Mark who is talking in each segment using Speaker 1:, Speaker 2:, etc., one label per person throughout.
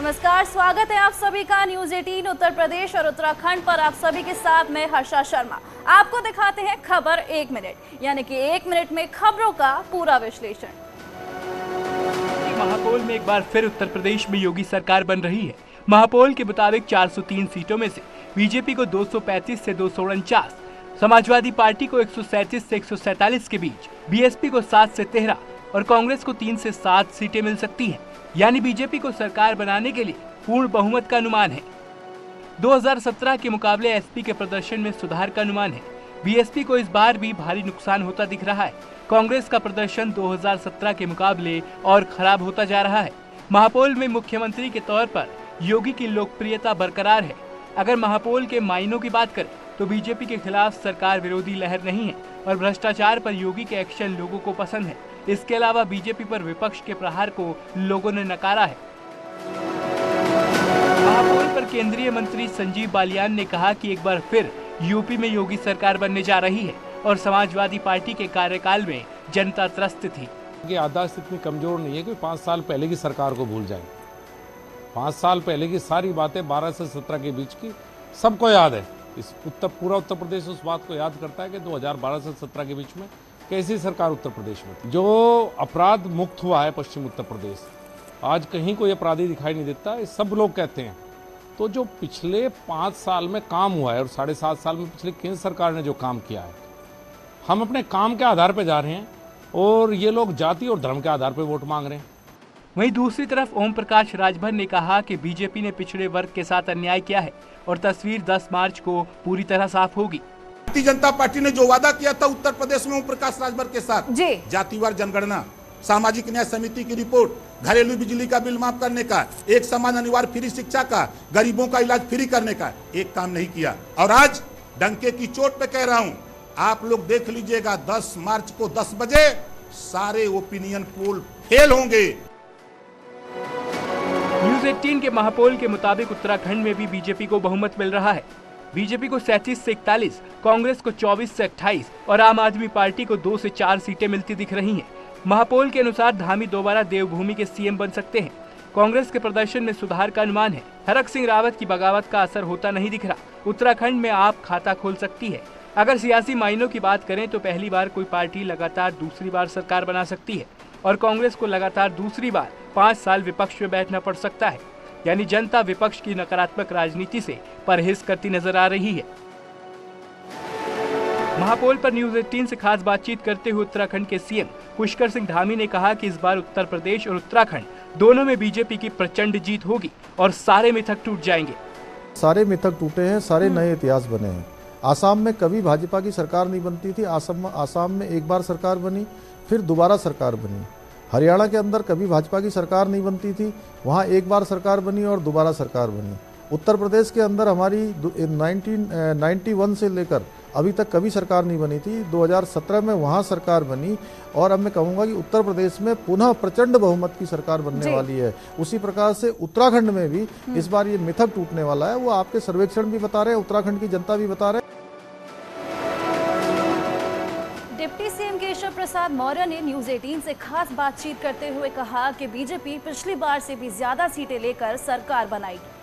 Speaker 1: नमस्कार, स्वागत है आप सभी का न्यूज 18 उत्तर प्रदेश और उत्तराखंड पर। आप सभी के साथ मैं हर्षा शर्मा। आपको दिखाते हैं खबर 1 मिनट, यानी कि 1 मिनट में खबरों का पूरा विश्लेषण।
Speaker 2: महापौल में एक बार फिर उत्तर प्रदेश में योगी सरकार बन रही है। महापौल के मुताबिक 403 सीटों में से बीजेपी को 235 से 249, समाजवादी पार्टी को 137 से 147 के बीच, बीएसपी को 7 से 13 और कांग्रेस को 3 से 7 सीटें मिल सकती हैं। यानी बीजेपी को सरकार बनाने के लिए पूर्ण बहुमत का अनुमान है। 2017 के मुकाबले एसपी के प्रदर्शन में सुधार का अनुमान है। बीएसपी को इस बार भी भारी नुकसान होता दिख रहा है। कांग्रेस का प्रदर्शन 2017 के मुकाबले और खराब होता जा रहा है। महापौल में मुख्यमंत्री के तौर पर योगी की लोकप्रियता बरकरार है। अगर महापौल के मायनों की बात करें तो बीजेपी के खिलाफ सरकार विरोधी लहर नहीं है और भ्रष्टाचार पर योगी के एक्शन लोगों को पसंद है। इसके अलावा बीजेपी पर विपक्ष के प्रहार को लोगों ने नकारा है। महापौल पर केंद्रीय मंत्री संजीव बालियान ने कहा कि एक बार फिर यूपी में योगी सरकार बनने जा रही है और समाजवादी पार्टी के कार्यकाल में जनता त्रस्त थी।
Speaker 3: ये आदत इतनी कमजोर नहीं है कि 5 साल पहले की सरकार को भूल जाए। 5 साल पहले की सारी बातें 12 से 17 के बीच की सबको याद है। इस पूरा उत्तर प्रदेश उस बात को याद करता है कि 2012 से 17 के बीच में कैसी सरकार उत्तर प्रदेश में थी। जो अपराध मुक्त हुआ है पश्चिम उत्तर प्रदेश, आज कहीं कोई अपराधी दिखाई नहीं देता, ये सब लोग कहते हैं। तो जो पिछले 5 साल में काम हुआ है और 7.5 साल में पिछले केंद्र सरकार ने जो काम किया है, हम अपने काम के आधार पर जा रहे हैं और ये लोग जाति और धर्म के आधार पर वोट मांग रहे हैं।
Speaker 2: वहीं दूसरी तरफ ओम प्रकाश राजभर ने कहा कि बीजेपी ने पिछड़े वर्ग के साथ अन्याय किया है और तस्वीर 10 मार्च को पूरी तरह साफ होगी।
Speaker 4: भारतीय जनता पार्टी ने जो वादा किया था उत्तर प्रदेश में ओम प्रकाश राजभर के साथ, जातिवार जनगणना, सामाजिक न्याय समिति की रिपोर्ट, घरेलू बिजली का बिल माफ करने का, एक समान अनिवार्य फ्री शिक्षा का, गरीबों का इलाज फ्री करने का, एक काम नहीं किया। और आज डंके की चोट पे कह रहा हूं, आप लोग देख लीजिएगा 10 मार्च को 10 बजे सारे ओपिनियन पोल फेल होंगे।
Speaker 2: न्यूज 18 के महापौल के मुताबिक उत्तराखंड में भी बीजेपी को बहुमत मिल रहा है। बीजेपी को 37 से 41, कांग्रेस को 24 से 28 और आम आदमी पार्टी को 2 से 4 सीटें मिलती दिख रही हैं। महापौल के अनुसार धामी दोबारा देवभूमि के सीएम बन सकते हैं। कांग्रेस के प्रदर्शन में सुधार का अनुमान है। हरक सिंह रावत की बगावत का असर होता नहीं दिख रहा। उत्तराखंड में आप खाता खोल सकती है। अगर सियासी मायनों की बात करें तो पहली बार कोई पार्टी लगातार दूसरी बार सरकार बना सकती है और कांग्रेस को लगातार दूसरी बार 5 साल विपक्ष में बैठना पड़ सकता है। यानी जनता विपक्ष की नकारात्मक राजनीति से परहेज करती नजर आ रही है। महापौल पर न्यूज 18 से खास बातचीत करते हुए उत्तराखंड के सीएम पुष्कर सिंह धामी ने कहा कि इस बार उत्तर प्रदेश और उत्तराखंड दोनों में बीजेपी की प्रचंड जीत होगी और सारे मिथक टूट जाएंगे।
Speaker 5: सारे मिथक टूटे हैं, सारे नए इतिहास बने हैं। आसाम में कभी भाजपा की सरकार नहीं बनती थी, आसाम में एक बार सरकार बनी, फिर दोबारा सरकार बनी। हरियाणा के अंदर कभी भाजपा की सरकार नहीं बनती थी, वहाँ एक बार सरकार बनी और दोबारा सरकार बनी। उत्तर प्रदेश के अंदर हमारी 1991 से लेकर अभी तक कभी सरकार नहीं बनी थी। 2017 में वहाँ सरकार बनी और अब मैं कहूँगा कि उत्तर प्रदेश में पुनः प्रचंड बहुमत की सरकार बनने वाली है। उसी प्रकार से उत्तराखंड में भी इस बार ये मिथक टूटने वाला है। वो आपके सर्वेक्षण भी बता रहे हैं, उत्तराखंड की जनता भी बता रहे हैं।
Speaker 1: डिप्टी सीएम केशव प्रसाद मौर्य ने न्यूज 18 से खास बातचीत करते हुए कहा कि बीजेपी पिछली बार से भी ज्यादा सीटें लेकर सरकार बनाएगी।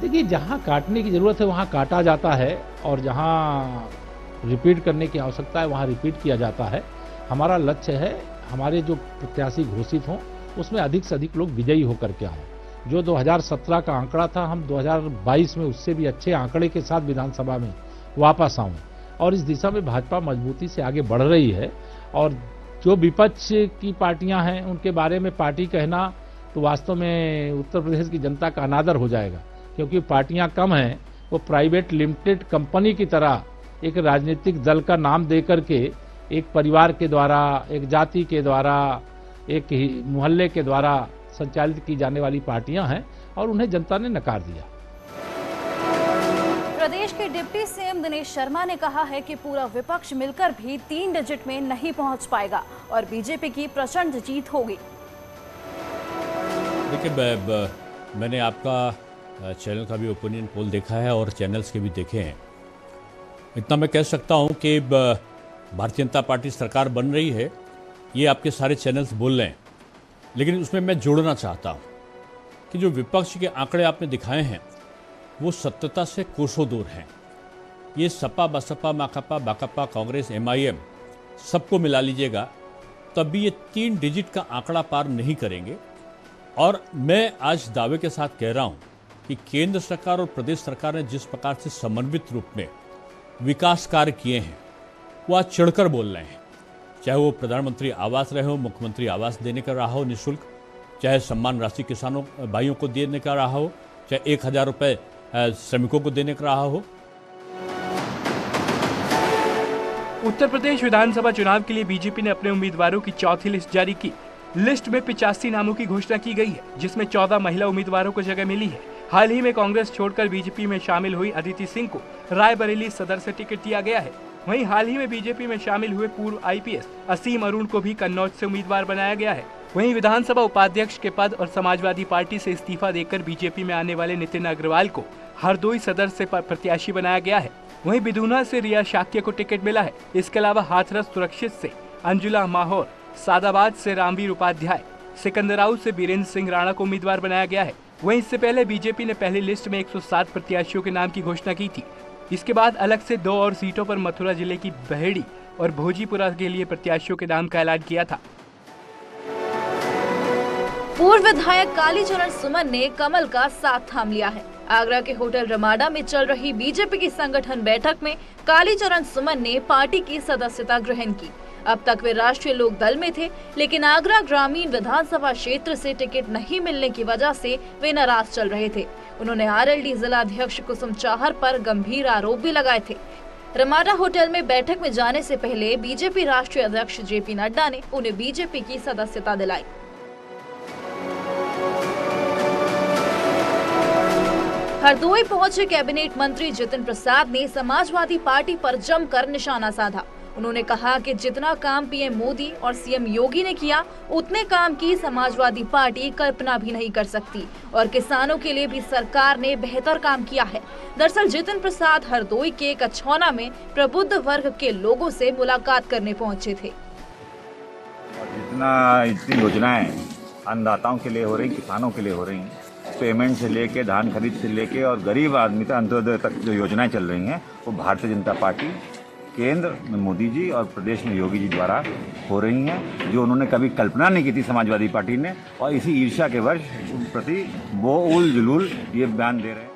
Speaker 6: देखिए, जहां काटने की जरूरत है वहां काटा जाता है और जहां रिपीट करने की आवश्यकता है वहां रिपीट किया जाता है। हमारा लक्ष्य है हमारे जो प्रत्याशी घोषित हों उसमें अधिक से अधिक लोग विजयी होकर के आए। जो 2017 का आंकड़ा था, हम 2022 में उससे भी अच्छे आंकड़े के साथ विधानसभा में वापस आऊं और इस दिशा में भाजपा मजबूती से आगे बढ़ रही है। और जो विपक्ष की पार्टियां हैं उनके बारे में पार्टी कहना तो वास्तव में उत्तर प्रदेश की जनता का अनादर हो जाएगा, क्योंकि पार्टियां कम हैं। वो प्राइवेट लिमिटेड कंपनी की तरह एक राजनीतिक दल का नाम देकर के एक परिवार के द्वारा, एक जाति के द्वारा, एक मोहल्ले के द्वारा संचालित की जाने वाली पार्टियां हैं और उन्हें जनता ने नकार दिया।
Speaker 1: प्रदेश के डिप्टी सीएम दिनेश शर्मा ने कहा है कि पूरा विपक्ष मिलकर भी 3 डिजिट में नहीं पहुंच पाएगा और बीजेपी की प्रचंड जीत होगी।
Speaker 7: देखिए, मैंने आपका चैनल का भी ओपिनियन पोल देखा है और चैनल्स के भी देखे हैं। इतना मैं कह सकता हूं कि भारतीय जनता पार्टी सरकार बन रही है, ये आपके सारे चैनल्स बोल रहे हैं। लेकिन उसमें मैं जोड़ना चाहता हूँ कि जो विपक्ष के आंकड़े आपने दिखाए हैं वो सत्यता से कोसों दूर हैं। ये सपा, बसपा, माकपा, बाकपा, कांग्रेस, MIM सबको मिला लीजिएगा तब भी ये 3 डिजिट का आंकड़ा पार नहीं करेंगे। और मैं आज दावे के साथ कह रहा हूँ कि केंद्र सरकार और प्रदेश सरकार ने जिस प्रकार से समन्वित रूप में विकास कार्य किए हैं वो आज चढ़कर बोल रहे हैं। चाहे वो प्रधानमंत्री आवास रहे हो, मुख्यमंत्री आवास देने का रहा हो निःशुल्क, चाहे सम्मान राशि किसानों भाइयों को देने का रहा हो, चाहे 1000 रुपये श्रमिकों को देने का रहा हो।
Speaker 2: उत्तर प्रदेश विधानसभा चुनाव के लिए बीजेपी ने अपने उम्मीदवारों की चौथी लिस्ट जारी की। लिस्ट में 85 नामों की घोषणा की गई है, जिसमें 14 महिला उम्मीदवारों को जगह मिली है। हाल ही में कांग्रेस छोड़कर बीजेपी में शामिल हुई अदिति सिंह को रायबरेली सदर से टिकट दिया गया है। वहीं हाल ही में बीजेपी में शामिल हुए पूर्व IPS असीम अरुण को भी कन्नौज से उम्मीदवार बनाया गया है। वहीं विधानसभा उपाध्यक्ष के पद और समाजवादी पार्टी से इस्तीफा देकर बीजेपी में आने वाले नितिन अग्रवाल को हरदोई सदर से प्रत्याशी बनाया गया है। वहीं बिदुना से रिया शाक्य को टिकट मिला है। इसके अलावा हाथरस सुरक्षित से अंजुला माहौर, सादाबाद से रामवीर उपाध्याय, सिकंदराऊ से बीरेंद्र सिंह राणा को उम्मीदवार बनाया गया है। वहीं इससे पहले बीजेपी ने पहली लिस्ट में 107 प्रत्याशियों के नाम की घोषणा की थी। इसके बाद अलग से 2 और सीटों पर मथुरा जिले की बहेड़ी और भोजीपुरा के लिए प्रत्याशियों के नाम का ऐलान किया था।
Speaker 1: पूर्व विधायक कालीचरण सुमन ने कमल का साथ थाम लिया है। आगरा के होटल रमाडा में चल रही बीजेपी की संगठन बैठक में कालीचरण सुमन ने पार्टी की सदस्यता ग्रहण की। अब तक वे राष्ट्रीय लोक दल में थे, लेकिन आगरा ग्रामीण विधानसभा क्षेत्र से टिकट नहीं मिलने की वजह से वे नाराज चल रहे थे। उन्होंने RLD जिला अध्यक्ष कुसुम चाहर पर गंभीर आरोप भी लगाए थे। रमाडा होटल में बैठक में जाने से पहले बीजेपी राष्ट्रीय अध्यक्ष JP नड्डा ने उन्हें बीजेपी की सदस्यता दिलाई। हरदोई पहुंचे कैबिनेट मंत्री जितिन प्रसाद ने समाजवादी पार्टी पर जमकर निशाना साधा। उन्होंने कहा कि जितना काम PM मोदी और CM योगी ने किया, उतने काम की समाजवादी पार्टी कल्पना भी नहीं कर सकती और किसानों के लिए भी सरकार ने बेहतर काम किया है। दरअसल जितिन प्रसाद हरदोई के कछौना में प्रबुद्ध वर्ग के लोगों से मुलाकात करने पहुंचे थे।
Speaker 8: इतनी योजनाएं अन्नदाताओं के लिए हो रही, किसानों के लिए हो रही, पेमेंट से लेके, धान खरीद से लेके और गरीब आदमी तक, अंत्योदय तक जो योजनाएं चल रही हैं वो भारतीय जनता पार्टी, केंद्र में मोदी जी और प्रदेश में योगी जी द्वारा हो रही हैं, जो उन्होंने कभी कल्पना नहीं की थी समाजवादी पार्टी ने। और इसी ईर्ष्या के वर्ष प्रति वो उल जुलूल ये बयान दे रहे हैं।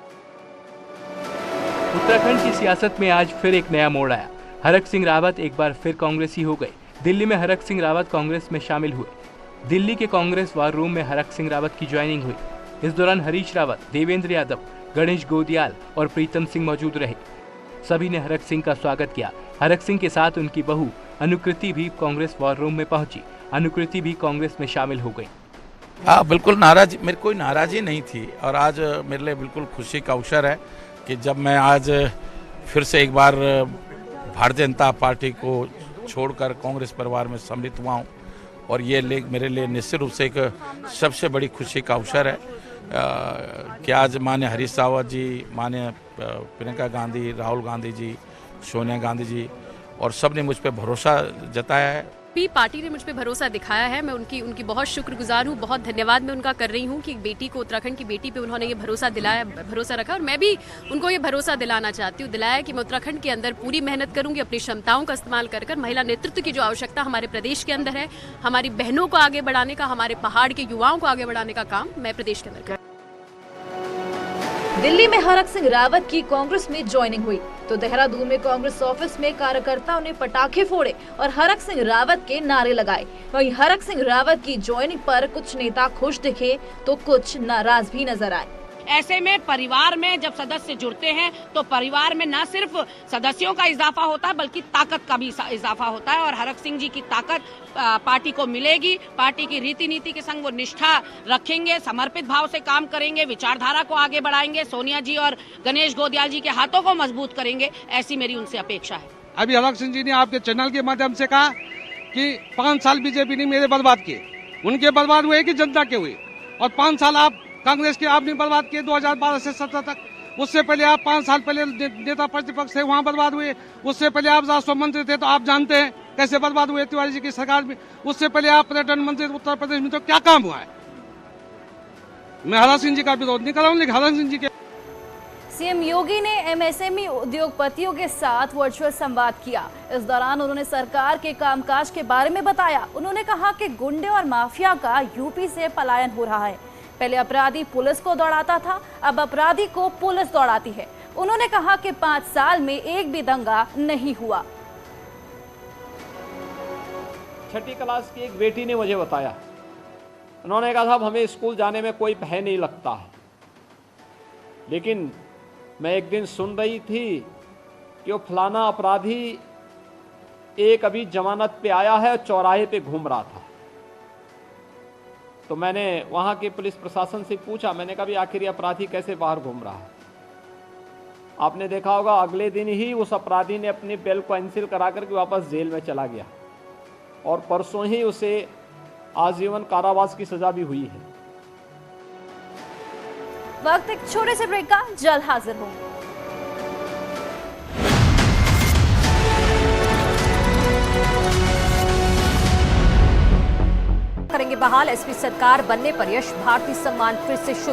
Speaker 2: उत्तराखंड की सियासत में आज फिर एक नया मोड़ आया। हरक सिंह रावत एक बार फिर कांग्रेसी हो गए। दिल्ली में हरक सिंह रावत कांग्रेस में शामिल हुए। दिल्ली के कांग्रेस वार रूम में हरक सिंह रावत की ज्वाइनिंग हुई। इस दौरान हरीश रावत, देवेंद्र यादव, गणेश गोदियाल और प्रीतम सिंह मौजूद रहे। सभी ने हरक सिंह का स्वागत किया। हरक सिंह के साथ उनकी बहू अनुकृति भी कांग्रेस वॉर रूम में पहुंची। अनुकृति भी कांग्रेस में शामिल हो गई।
Speaker 9: हाँ, बिल्कुल नाराज, मेरी कोई नाराजी नहीं थी और आज मेरे लिए बिल्कुल खुशी का अवसर है कि जब मैं आज फिर से एक बार भारतीय जनता पार्टी को छोड़कर कांग्रेस परिवार में सम्मिलित हुआ हूँ और ये मेरे लिए निश्चित रूप से एक सबसे बड़ी खुशी का अवसर है कि आज माननीय हरीश रावत जी, माननीय प्रियंका गांधी, राहुल गांधी जी, सोनिया गांधी जी और सब ने मुझ पर भरोसा जताया है।
Speaker 10: पार्टी ने मुझ पे भरोसा दिखाया है। मैं उनकी बहुत शुक्रगुजार हूँ, बहुत धन्यवाद मैं उनका कर रही हूँ कि बेटी को, उत्तराखंड की बेटी पे उन्होंने ये भरोसा रखा और मैं भी उनको ये भरोसा दिलाना चाहती हूँ, दिलाया कि मैं उत्तराखंड के अंदर पूरी मेहनत करूंगी, अपनी क्षमताओं का इस्तेमाल कर महिला नेतृत्व की जो आवश्यकता हमारे प्रदेश के अंदर है, हमारी बहनों को आगे बढ़ाने का, हमारे पहाड़ के युवाओं को आगे बढ़ाने का काम मैं प्रदेश के अंदर।
Speaker 1: दिल्ली में हरक सिंह रावत की कांग्रेस में ज्वाइनिंग हुई तो देहरादून में कांग्रेस ऑफिस में कार्यकर्ताओं ने पटाखे फोड़े और हरक सिंह रावत के नारे लगाए। वहीं हरक सिंह रावत की ज्वाइनिंग पर कुछ नेता खुश दिखे तो कुछ नाराज भी नजर आए।
Speaker 11: ऐसे में परिवार में जब सदस्य जुड़ते हैं तो परिवार में न सिर्फ सदस्यों का इजाफा होता है बल्कि ताकत का भी इजाफा होता है और हरक सिंह जी की ताकत पार्टी को मिलेगी। पार्टी की रीति नीति के संग वो निष्ठा रखेंगे, समर्पित भाव से काम करेंगे, विचारधारा को आगे बढ़ाएंगे, सोनिया जी और गणेश गोदियाल जी के हाथों को मजबूत करेंगे, ऐसी मेरी उनसे अपेक्षा है।
Speaker 12: अभी हरक सिंह जी ने आपके चैनल के माध्यम से कहा कि 5 साल बीजेपी ने मेरे बर्बाद किए, उनके बर्बाद हुए कि जनता के हुए, और 5 साल आप कांग्रेस के आपने बर्बाद किए 2012 से 17 तक। उससे पहले आप 5 साल पहले नेता प्रतिपक्ष थे, वहाँ बर्बाद हुए। उससे पहले आप राष्ट्र मंत्री थे, तो आप जानते हैं कैसे बर्बाद हुए तिवारी जी की सरकार में। उससे पहले आप पर्यटन मंत्री उत्तर प्रदेश में, तो क्या काम हुआ है? मैं हरा सिंह जी का विरोध नहीं कर रहा हूँ, लेकिन हरा सिंह जी के
Speaker 1: सीएम योगी ने एमएसएमई उद्योगपतियों के साथ वर्चुअल संवाद किया। इस दौरान उन्होंने सरकार के कामकाज के बारे में बताया। उन्होंने कहा कि गुंडे और माफिया का यूपी से पलायन हो रहा है। पहले अपराधी पुलिस को दौड़ाता था, अब अपराधी को पुलिस दौड़ाती है। उन्होंने कहा कि 5 साल में एक भी दंगा नहीं हुआ।
Speaker 13: 6ठी क्लास की एक बेटी ने मुझे बताया, उन्होंने कहा साहब हमें स्कूल जाने में कोई भय नहीं लगता है, लेकिन मैं एक दिन सुन रही थी कि वो फलाना अपराधी एक अभी जमानत पे आया है और चौराहे पे घूम रहा था। तो मैंने वहाँ के पुलिस प्रशासन से पूछा, मैंने कहा भी आखिर ये अपराधी कैसे बाहर घूम रहा है? आपने देखा होगा अगले दिन ही उस अपराधी ने अपनी बेल को कैंसिल करा करके वापस जेल में चला गया और परसों ही उसे आजीवन कारावास की सजा भी हुई है।
Speaker 1: वक्त एक छोटे से ब्रेक का, जल्द हाजिर होंगे।
Speaker 14: करेंगे बहाल, एसपी सरकार बनने पर यश भारती सम्मान फिर से शुरू।